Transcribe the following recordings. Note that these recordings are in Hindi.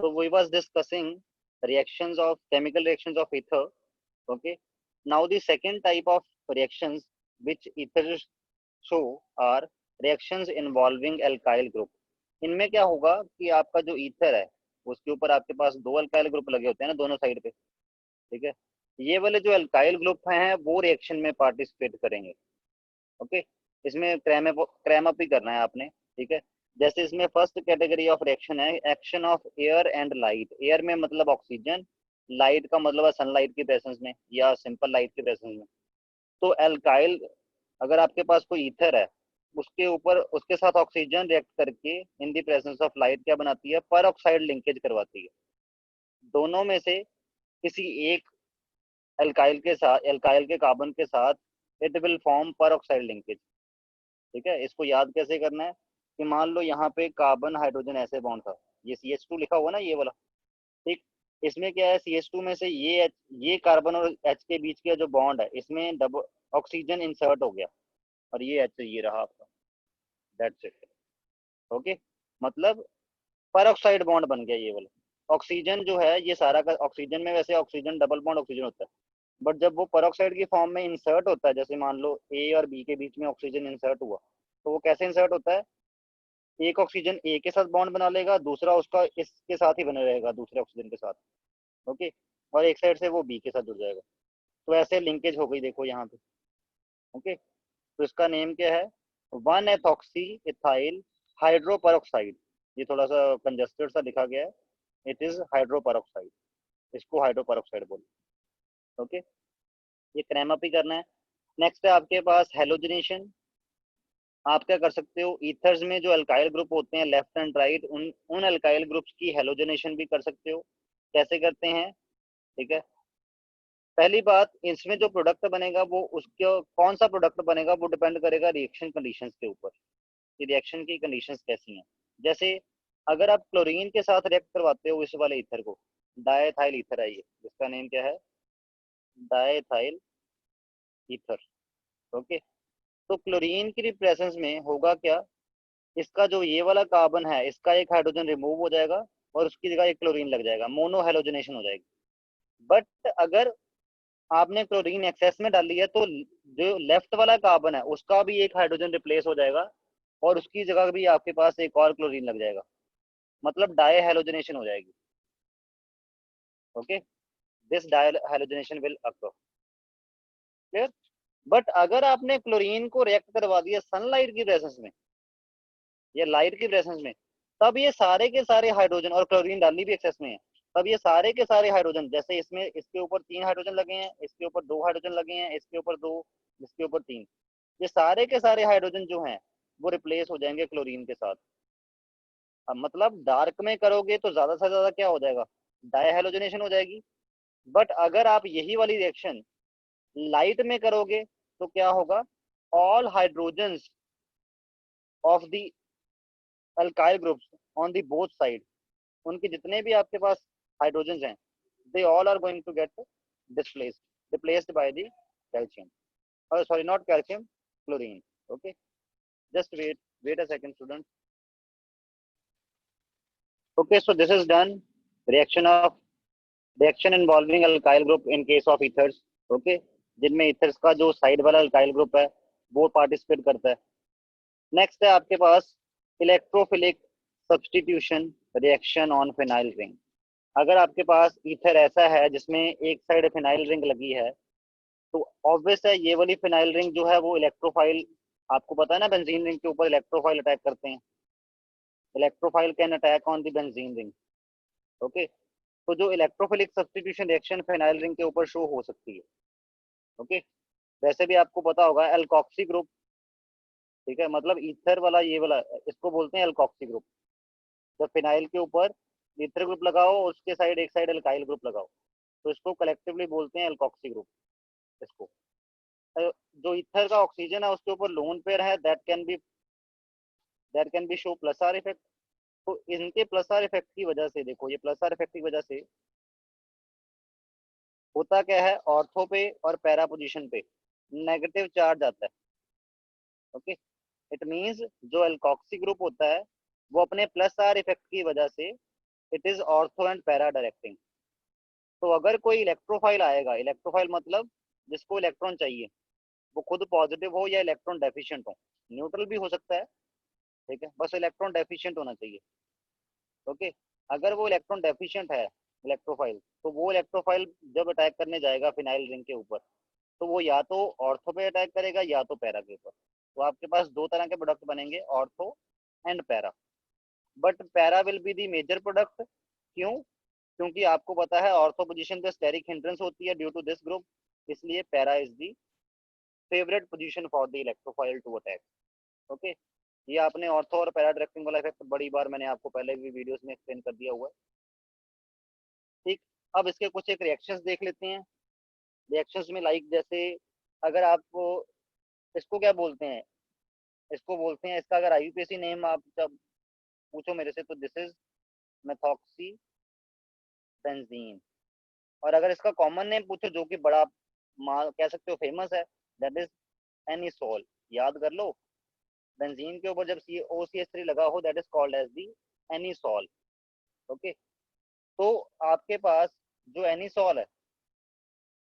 So we was discussing reactions of chemical reactions of ether. Okay. Now the second type of reactions which ethers show are reactions involving alkyl group. इनमें क्या होगा कि आपका जो ईथर है उसके ऊपर आपके पास दो अल्काइल ग्रुप लगे होते हैं ना दोनों साइड पे, ठीक है। ये वाले जो अल्काइल ग्रुप हैं वो रिएक्शन में पार्टिसिपेट करेंगे। ओके, इसमें क्रैम अप ही करना है आपने, ठीक है। जैसे इसमें फर्स्ट कैटेगरी ऑफ रिएक्शन है action of air and light. Air में मतलब ऑक्सीजन, लाइट का मतलब है सनलाइट की प्रेजेंस में या सिंपल लाइट की प्रेजेंस में। तो एल्काइल, अगर आपके पास कोई ईथर है उसके ऊपर उसके साथ ऑक्सीजन रिएक्ट करके in the presence of light क्या बनाती है, पर ऑक्साइड लिंकेज करवाती है। दोनों में से किसी एक एल्काइल के कार्बन के साथ इट विल फॉर्म पर ऑक्साइड लिंकेज, ठीक है। इसको याद कैसे करना है कि मान लो यहाँ पे कार्बन हाइड्रोजन ऐसे बॉन्ड था, ये CH2 लिखा हुआ ना ये वाला, ठीक। इसमें क्या है CH2 में से ये कार्बन और H के बीच का जो बॉन्ड है इसमें डबल ऑक्सीजन इंसर्ट हो गया और ये H ये रहा आपका, दैट्स इट। ओके, मतलब पर ऑक्साइड बॉन्ड बन गया ये वाला। ऑक्सीजन जो है ये सारा का ऑक्सीजन में वैसे ऑक्सीजन डबल बॉन्ड ऑक्सीजन होता है, बट जब वो पर ऑक्साइड की फॉर्म में इंसर्ट होता है, जैसे मान लो ए और बी के बीच में ऑक्सीजन इंसर्ट हुआ, तो वो कैसे इंसर्ट होता है, एक ऑक्सीजन ए के साथ बॉन्ड बना लेगा, दूसरा उसका इसके साथ ही बना रहेगा दूसरे ऑक्सीजन के साथ। ओके, और एक साइड से वो बी के साथ जुड़ जाएगा, तो ऐसे लिंकेज हो गई देखो यहाँ पे। ओके, तो इसका नेम क्या है, 1-एथॉक्सी इथाइल हाइड्रोपरऑक्साइड। ये थोड़ा सा कंजस्टेड सा लिखा गया है, इट इज हाइड्रोपरऑक्साइड, इसको हाइड्रोपरऑक्साइड बोलो। ओके, ये क्रैम अप ही करना है। नेक्स्ट है आपके पास हेलोजनेशन। आप क्या कर सकते हो, ईथर्स में जो अल्काइल ग्रुप होते हैं लेफ्ट एंड राइट, उन उन अल्काइल ग्रुप्स की हेलोजनेशन भी कर सकते हो। कैसे करते हैं, ठीक है। पहली बात, इसमें जो प्रोडक्ट बनेगा वो उसके कौन सा प्रोडक्ट बनेगा वो डिपेंड करेगा रिएक्शन कंडीशंस के ऊपर, कि रिएक्शन की कंडीशंस कैसी हैं। जैसे अगर आप क्लोरीन के साथ रिएक्ट करवाते हो इस वाले ईथर को, डायथाइल ईथर है ये, जिसका नेम क्या है, डायथाइल ईथर। ओके, तो क्लोरीन की प्रेजेंस में होगा क्या, इसका जो ये वाला कार्बन है इसका एक हाइड्रोजन रिमूव हो जाएगा और उसकी जगह एक क्लोरीन लग जाएगा, मोनो हेलोजनेशन हो जाएगी। बट अगर आपने क्लोरीन एक्सेस में डाल लिया तो जो लेफ्ट वाला कार्बन है उसका भी एक हाइड्रोजन रिप्लेस हो जाएगा और उसकी जगह भी आपके पास एक और क्लोरीन लग जाएगा, मतलब डाई हेलोजनेशन हो जाएगी। Okay, this di halogenation will occur, clear. But अगर आपने क्लोरीन को रिएक्ट करवा दिया सनलाइट की प्रेजेंस में या लाइट की प्रेजेंस में, तब ये सारे के सारे हाइड्रोजन, और क्लोरीन डालनी भी एक्सेस में है, तब ये सारे के सारे हाइड्रोजन, जैसे इसमें इसके ऊपर 3 हाइड्रोजन लगे हैं, इसके ऊपर 2 हाइड्रोजन लगे हैं, इसके ऊपर 2, इसके ऊपर 3, ये सारे के सारे हाइड्रोजन जो हैं वो रिप्लेस हो जाएंगे क्लोरीन के साथ। अब मतलब डार्क में करोगे तो ज्यादा से ज्यादा क्या हो जाएगा, डायहेलोजनेशन हो जाएगी। बट अगर आप यही वाली रिएक्शन लाइट में करोगे तो क्या होगा, all hydrogens of the alkyl groups on the both side, उनके जितने भी आपके पास हाइड्रोजन हैं, they all are going to get replaced by the calcium, or sorry, not calcium, chlorine. Okay, just wait a second student. Okay, so this is done, reaction involving alkyl group in case of ethers. Okay, जिनमें ethers का जो साइड वाला alkyl group है वो पार्टिसिपेट करता है। नेक्स्ट है आपके पास electrophilic substitution reaction on phenyl ring. अगर आपके पास ईथर ऐसा है जिसमें एक साइड फिनाइल रिंग लगी है, तो ऑब्वियस है ये वाली फिनाइल रिंग जो है वो इलेक्ट्रोफाइल, आपको पता है ना बेंजीन रिंग के ऊपर इलेक्ट्रोफाइल अटैक करते हैं, electrophile can attack on the benzene ring. Okay, तो जो electrophilic substitution reaction phenyl ring के ऊपर शो हो सकती है। ओके, वैसे भी आपको पता होगा एल्कॉक्सी ग्रुप, ठीक है, मतलब ईथर वाला ये वाला इसको बोलते हैं एल्कॉक्सी ग्रुप। जब फिनाइल के ऊपर ईथर ग्रुप लगाओ उसके साइड एक साइड एल्काइल ग्रुप लगाओ तो इसको कलेक्टिवली बोलते हैं एल्कॉक्सी ग्रुप। इसको जो ईथर का ऑक्सीजन है उसके ऊपर लोन पेयर है, that can be show plus are effect. तो इनके प्लस आर इफेक्ट की वजह से, देखो ये प्लस आर इफेक्ट की वजह से होता क्या है, ऑर्थो पे और पैरा पोजीशन पे नेगेटिव चार्ज आता है। ओके, इट मींस जो एल्कॉक्सी ग्रुप होता है वो अपने प्लस आर इफेक्ट की वजह से it is ortho and para directing. तो अगर कोई इलेक्ट्रोफाइल आएगा, इलेक्ट्रोफाइल मतलब जिसको इलेक्ट्रॉन चाहिए, वो खुद पॉजिटिव हो या इलेक्ट्रॉन डेफिशिएंट हो, न्यूट्रल भी हो सकता है, ठीक है, बस इलेक्ट्रॉन डेफिशिएंट होना चाहिए। ओके, अगर वो इलेक्ट्रॉन डेफिशिएंट है इलेक्ट्रोफाइल, तो वो इलेक्ट्रोफाइल जब अटैक करने जाएगा फिनाइल रिंग के ऊपर, तो वो या तो ऑर्थो पे अटैक करेगा या तो पैरा के ऊपर। तो आपके पास दो तरह के प्रोडक्ट बनेंगे, ortho and para. But para will be the major product. क्यों? क्योंकि आपको पता है ऑर्थो पोजीशन पे स्टेरिक हिंड्रेंस होती है ड्यू टू दिस ग्रुप, इसलिए para is the favourite position for the electrophile to attack. Okay, ये आपने ऑर्थो और पैरा डायरेक्टिंग वाला इफेक्ट बड़ी बार मैंने आपको पहले भी वीडियोस में एक्सप्लेन कर दिया हुआ है। ठीक, अब इसके कुछ एक रिएक्शंस देख लेते हैं। रिएक्शंस में लाइक जैसे, अगर आपको इसको क्या बोलते हैं, इसको बोलते हैं, इसका अगर आईयूपीएसी नेम आप जब पूछो मेरे से तो दिस इज मेथॉक्सी बेंजीन। और अगर इसका कॉमन नेम पूछो जो कि बड़ा कह सकते हो फेमस है, दैट इज एनिसोल। याद कर लो, बेंजीन के ऊपर जब COCH3 लगा हो, that is called as the anisole. Okay, तो आपके पास जो एनिसोल है,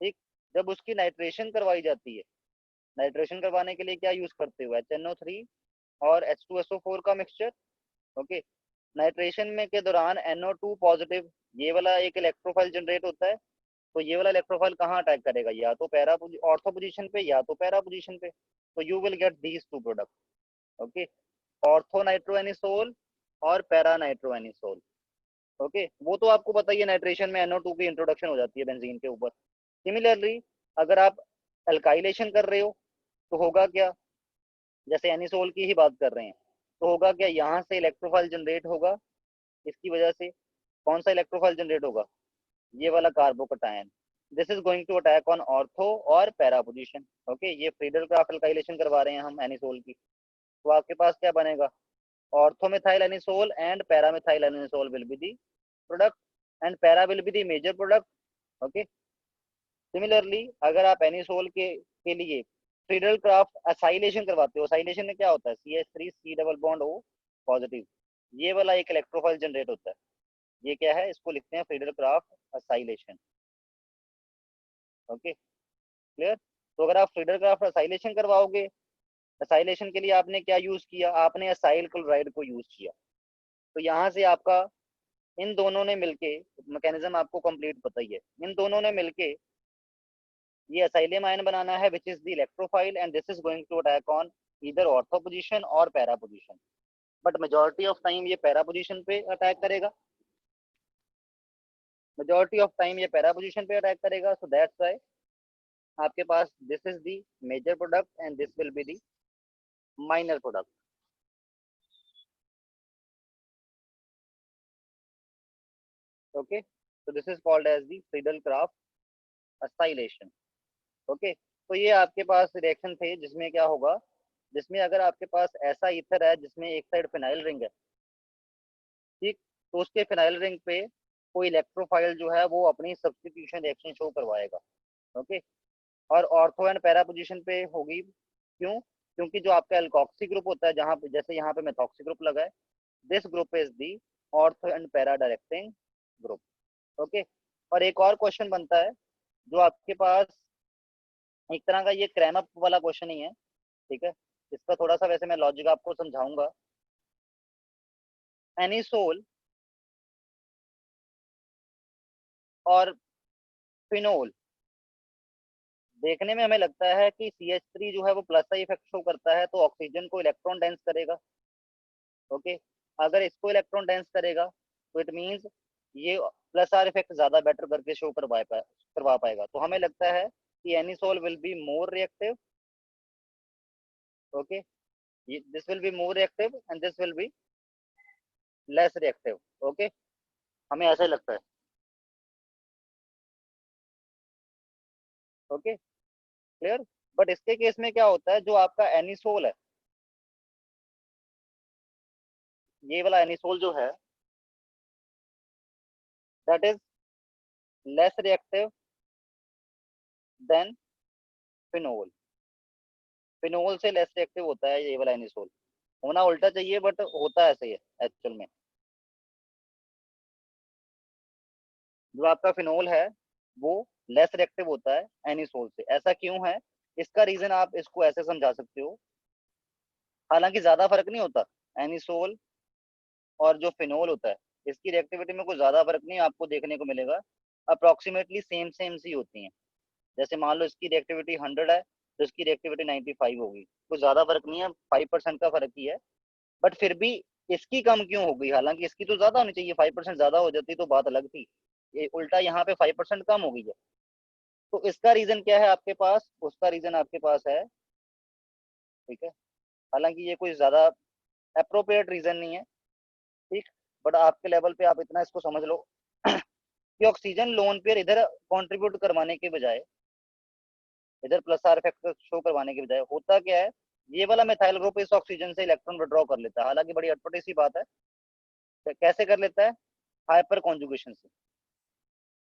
ठीक, जब उसकी नाइट्रेशन करवाई जाती है, नाइट्रेशन करवाने के लिए क्या यूज करते हो, HNO3 और H2SO4 का मिक्सचर। ओके, नाइट्रेशन में के दौरान NO2 पॉजिटिव ये वाला एक इलेक्ट्रोफाइल जनरेट होता है। तो ये वाला इलेक्ट्रोफाइल कहाँ अटैक करेगा, या तो पैरा ऑर्थो पोजीशन पे या तो पैरा पोजीशन पे। तो you will get these two product. Okay, ortho nitroanisole और पैरा नाइट्रोएनिसोल। ओके, वो तो आपको पता ही है, नाइट्रेशन में NO2 की इंट्रोडक्शन हो जाती है बेंजीन के ऊपर। सिमिलरली अगर आप अल्काइलेशन कर रहे हो तो होगा क्या, जैसे एनिसोल की ही बात कर रहे हैं, तो होगा क्या, यहाँ से इलेक्ट्रोफाइल जनरेट होगा, इसकी वजह से कौन सा इलेक्ट्रोफाइल जनरेट होगा, ये वाला carbocation. This is going to attack on ortho और पैरा पोजीशन। ओके, ये फ्रीडल क्राफ्ट अल्काइलेशन करवा रहे हैं हम एनिसोल की। तो आपके पास क्या बनेगा, orthomethyl anisole and paramethyl anisole will be the product and para will be the major product. Okay, similarly अगर आप एनिसोल के लिए फ्रीडल क्राफ्ट असाइलेशन करवाते हो, असाइलेशन में क्या होता है, CH3 C double bond O positive, ये वाला एक इलेक्ट्रोफाइल जनरेट होता है। ये क्या है, इसको लिखते हैं Friedel craft acylation. Okay, clear. तो अगर आप फ्रीडल क्राफ्ट असाइलेशन करवाओगे, असाइलेशन के लिए आपने क्या यूज किया, आपने असाइल क्लोराइड को यूज किया। तो यहाँ से आपका इन दोनों ने मिलके, मैकेनिज्म आपको कंप्लीट पता ही है, इन दोनों ने मिलके ये असाइलम आयन बनाना है which is the electrophile and this is going to attack on either ortho position और para position. But majority of time ये पैरा पोजीशन पे अटैक करेगा, मेजोरिटी ऑफ टाइम ये पैरा पोजीशन पे अटैक करेगा। सो दैट्स व्हाई आपके पास this is the major product and this will be the minor product. Okay, so this is called as the Friedel-Crafts acylation। Okay, तो ये आपके पास रिएक्शन थे जिसमें क्या होगा, जिसमें अगर आपके पास ऐसा ईथर है जिसमें एक साइड फिनाइल रिंग है, ठीक, तो उसके फिनाइल रिंग पे कोई इलेक्ट्रोफाइल जो है वो अपनी सब्स्टिट्यूशन रिएक्शन शो करवाएगा। ओके, और ऑर्थो एंड पैरा पोजीशन पे होगी। क्यों? क्योंकि जो आपका एल्कोक्सी ग्रुप होता है, जहां पे जैसे यहाँ पे मेथॉक्सी ग्रुप लगा है, this group is the ortho and para directing group. Okay, और एक और क्वेश्चन बनता है जो आपके पास एक तरह का ये क्रैम अप वाला क्वेश्चन ही है, ठीक है, इसका थोड़ा सा वैसे मैं लॉजिक आपको समझाऊंगा। एनिसोल और फिनोल, देखने में हमें लगता है कि CH3 जो है वो प्लस का इफेक्ट शो करता है, तो ऑक्सीजन को इलेक्ट्रॉन डेंस करेगा। ओके, अगर इसको इलेक्ट्रॉन डेंस करेगा तो इट मींस ये प्लस आर इफेक्ट ज्यादा बेटर करके शो करवा पाएगा। तो हमें लगता है कि anisole will be more reactive. Okay, this will be more reactive and this will be less reactive. Okay, हमें ऐसा ही लगता है। Okay, clear. बट इसके केस में क्या होता है, जो आपका एनिसोल है, ये वाला एनिसोल जो है, that is less reactive then phenol. Phenol से लेस रिएक्टिव होता है ये वाला एनिसोल। होना उल्टा चाहिए बट होता ऐसे ही है एक्चुअल में। जो आपका फिनोल है वो लेस रिएक्टिव होता है एनिसोल से। ऐसा क्यों है? इसका रीजन आप इसको ऐसे समझा सकते हो, हालांकि ज्यादा फर्क नहीं होता एनिसोल और जो फिनोल होता है इसकी रिएक्टिविटी में कोई ज्यादा फर्क नहीं आपको देखने को मिलेगा, अप्रोक्सीमेटली सेम सेम सी होती हैं। जैसे मान लो इसकी रिएक्टिविटी 100 है तो इसकी रिएक्टिविटी 95 होगी, कोई ज्यादा फर्क नहीं है, 5% का फर्क ही है। बट फिर भी इसकी कम क्यों हो गई? हालांकि इसकी तो ज्यादा होनी चाहिए, 5% ज्यादा हो जाती तो बात अलग थी, ये उल्टा यहाँ पे 5% कम हो गई है। तो इसका रीजन क्या है आपके पास? उसका रीजन आपके पास है, ठीक है, हालांकि ये कोई ज्यादा अप्रोप्रिएट रीजन नहीं है, ठीक, बट आपके लेवल पे आप इतना इसको समझ लो कि ऑक्सीजन लोन पेयर इधर कंट्रीब्यूट करवाने के बजाय, इधर प्लस आर इफेक्ट शो करवाने के बजाय होता क्या है, ये वाला मिथाइल ग्रुप इस ऑक्सीजन से इलेक्ट्रॉन विड्रॉ कर लेता है। हालांकि बड़ी अटपटी सी बात है, तो कैसे कर लेता है? हाइपर कॉन्जुगेशन से,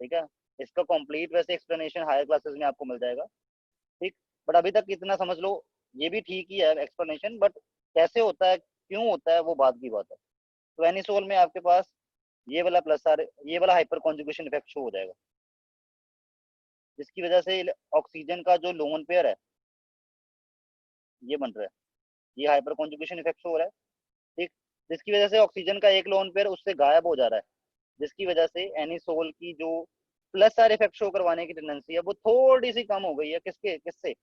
ठीक है। इसका कंप्लीट वैसे एक्सप्लेनेशन हायर क्लासेस में आपको मिल जाएगा, ठीक, बट अभी तक इतना समझ लो, ये भी ठीक ही है एक्सप्लेनेशन, बट कैसे होता है, क्यों होता है, वो बात की बात है। तो एनिसोल में आपके पास ये वाला प्लस आर, ये वाला हाइपर कॉन्जुगेशन इफेक्ट शो हो जाएगा, जिसकी वजह से ऑक्सीजन का जो लोन पेयर है ये बन रहा है, ये हाइपर कॉन्जुगेशन इफेक्ट शो हो रहा है, ठीक, जिसकी वजह से ऑक्सीजन का एक लोन पेयर उससे गायब हो जा रहा है, जिसकी वजह से एनिसोल की जो प्लस आर इफेक्ट शो करवाने की टेंडेंसी है वो थोड़ी सी कम हो गई है। किसके किससे?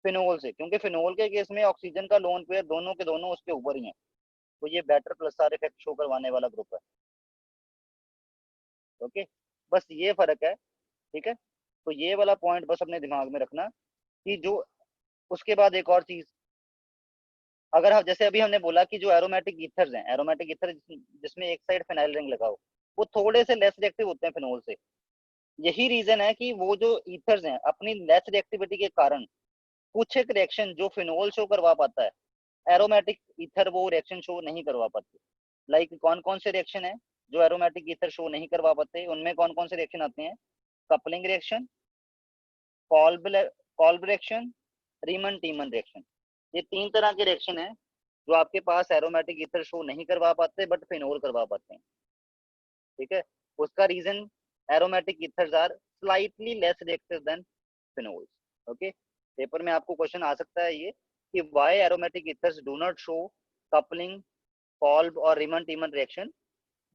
फिनोल से, क्योंकि फिनोल के केस में ऑक्सीजन का लोन पेयर दोनों के दोनों उसके ऊपर ही है, तो ये better plus are effect show करवाने वाला ग्रुप है। ओके, बस ये फर्क है, ठीक है। तो ये वाला पॉइंट बस अपने दिमाग में रखना कि जो, उसके बाद एक और चीज, अगर हम जैसे अभी हमने बोला कि जो एरोमेटिक ईथर्स हैं, एरोमेटिक ईथर जिसमें एक साइड फिनाइल रिंग लगा हो, वो थोड़े से लेस रिएक्टिव होते हैं फिनोल से। यही रीजन है कि वो जो ईथर्स हैं अपनी लेस रिएक्टिविटी के कारण कुछ एक रिएक्शन जो फिनोल शो करवा पाता है, एरोमेटिक ईथर वो रिएक्शन शो नहीं करवा पाते। लाइक कौन कौन से रिएक्शन है जो एरोमेटिक ईथर शो नहीं करवा पाते? उनमें कौन कौन से रिएक्शन आते हैं? Coupling reaction, कॉल्ब कॉल्ब reaction, रीमन Tiemann reaction. ये तीन तरह के रिएक्शन है जो आपके पास एरोमेटिक ईथर शो नहीं करवा पाते बट फिनोल करवा पाते हैं, ठीक है। उसका reason, aromatic ethers are slightly less reactive than phenols. Okay, paper में आपको क्वेश्चन आ सकता है ये कि why aromatic ethers do not show coupling, Kolbe और Reimer Tiemann reaction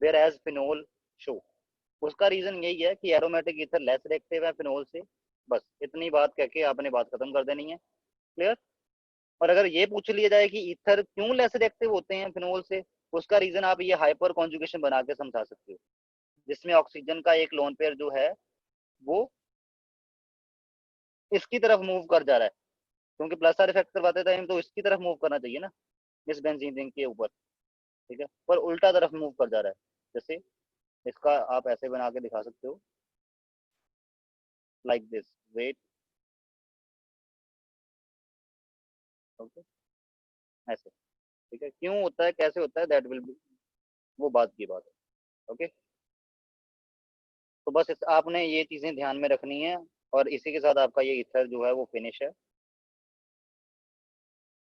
whereas phenol show. उसका रीजन यही है कि एरोमेटिक ईथर लेस रिएक्टिव है फिनोल से। बस इतनी बात कह के आपने बात खत्म कर देनी है, क्लियर। और अगर ये पूछ लिया जाए कि ईथर क्यों लेस रिएक्टिव होते हैं फिनोल से, उसका रीजन आप ये हाइपर कॉन्जुगेशन बना के समझा सकते हो, जिसमें ऑक्सीजन का एक लोन पेयर जो है वो इसकी तरफ मूव कर जा रहा है, क्योंकि प्लस आर इफेक्ट करवाते टाइम तो इसकी तरफ मूव करना चाहिए ना, इस बेंजीन रिंग के ऊपर, ठीक है, पर उल्टा तरफ मूव कर जा रहा है। जैसे इसका आप ऐसे बना के दिखा सकते हो, लाइक दिस, वेट, ओके, ऐसे, ठीक है। क्यों होता है, कैसे होता है, दैट विल बी, वो बात की बात है। ओके, तो बस आपने ये चीजें ध्यान में रखनी है, और इसी के साथ आपका ये ईथर जो है वो फिनिश है।